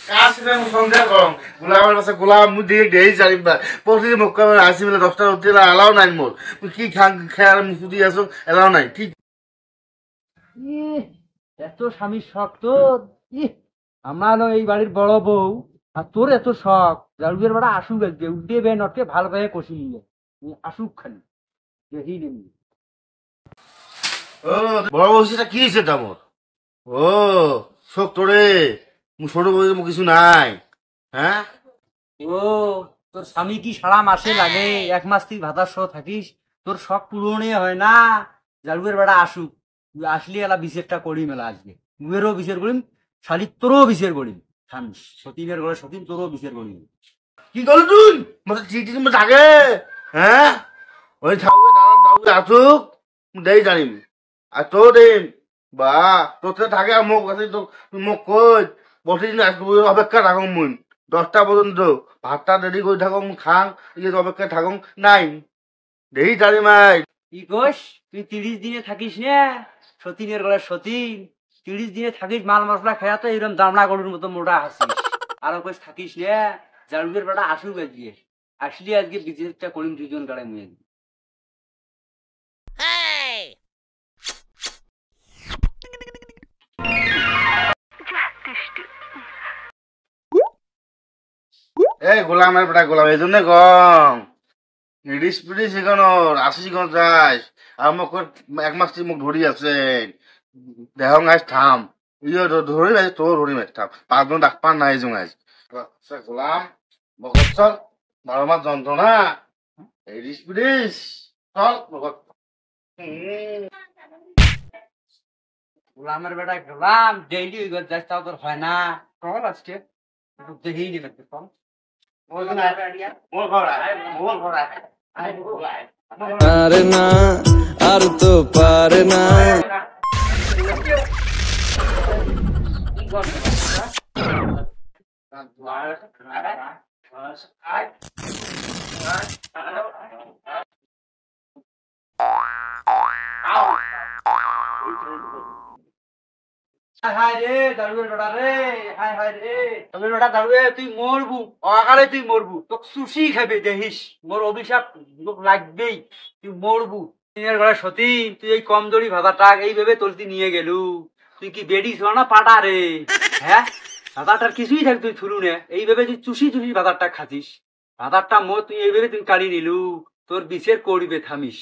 কাশিলাম সন্ধ্যা গরম গোলামের কাছে গোলাম মুই দিয়ে গেই জানিবা প্রতিদিন মক্কা আসি বেলা 10টা উঠতে এলাও নাই মোর তুই কি খান খেয়ার মুখ দিয়ে আসো এলাও নাই ঠিক এত স্বামীর শখ তোর আমরা হলো এই বাড়ির বড় বউ আর তোর এত শখ জারুগের বেড়া আসুক আজকে উঠে বে নটকে ভালোভাবে কষি নিয়ে আসুক খালি দেখি নেমি ও বড় বউসিটা কি হয়েছে মোর ও শোক তোরে মু ছোট বউ কিছু নাই হ্যাঁ ও তোর স্বামী কি সারা মাসে লাগে 1 মাস তুই ভাতার সহ থাকিস তোর শখ পূরণে হয় না জারুগের বেড়া আসুক তুই আসলি এলা বিচারটা করি মেলা আজকে মুয়েরও বিচার করিম শালি তোরও বিচার করিম থামিস সতীনের ঘরে সতীন তোরও বিচার করিম কি করলি তুই মতো চিঠি তুমি থাকে হ্যাঁ ওই ছাউকে দাদা দাউকে আসুক দেই জানিম আর তো দিন বা তোতে থাকে আর মোক কাছে তো মোক কই প্রতিদিন আসবো অপেক্ষা থাকুন মুই 10টা পর্যন্ত ভাতটা রেডি করে থাকুন খাং ইয়ে অপেক্ষা থাকুন নাই দেই জানিম আই কি কোষ তুই 30 দিনে থাকিস না সতীনের ঘরে সতীন 30 দিনে থাকিস মাল মশলা খেয়া তো এরকম দামড়া গরুর মতো মোটা হাসিস আর কোষ থাকিস না জারুগের বেটা আসুক আজকে আসলি আজকে বিজনেসটা করিম দুজন গাড়ে মুয়ে এই গোলামের বেটা গোলাম এই জন্য কম নিডিস পিডিস এখানো আসিস এখানে যাস আর মোক 1 মাস মোক ধরি আছে দেহ আজ থাম ইয়ে ধরি আজ তোর ধরি মাছ থাম 5 জন ডাক্তার নাই যোং আজ গোলাম বকত চল 12 মাস যন্ত্রণা নিডিস পিডিস চল বকত গোলামের বেটা গোলাম ডেইলি ওই ঘর যাস তাও তোর হয় না চল আজকে দেখেই নিবে চল পারে না আর তো পারে না হায় রে দারুয়ের বেটা রে হায় হায় রে দারুয়ের বেটা দারুয়ে তুই মরবু অকালে তুই মরবু তোকে সুশি খাবে দেখিস মোর অভিশাপ তোকে লাগবেই তুই মরবু দিনের ঘরে সতীন তুই এই কমজোরি ভাতাটা এইভাবে তোলতি নিয়ে গেলু তুই কি বেডি ছিল না পাটা রে হ্যাঁ ভাতাটার কিছুই থাক তুই থুলু নে এইভাবে তুই চুষি চুষি ভাতারটা খাতিস ভাতারটা মোর তুই এইভাবে তুই কাড়ি নিলু তোর বিচার করবে থামিস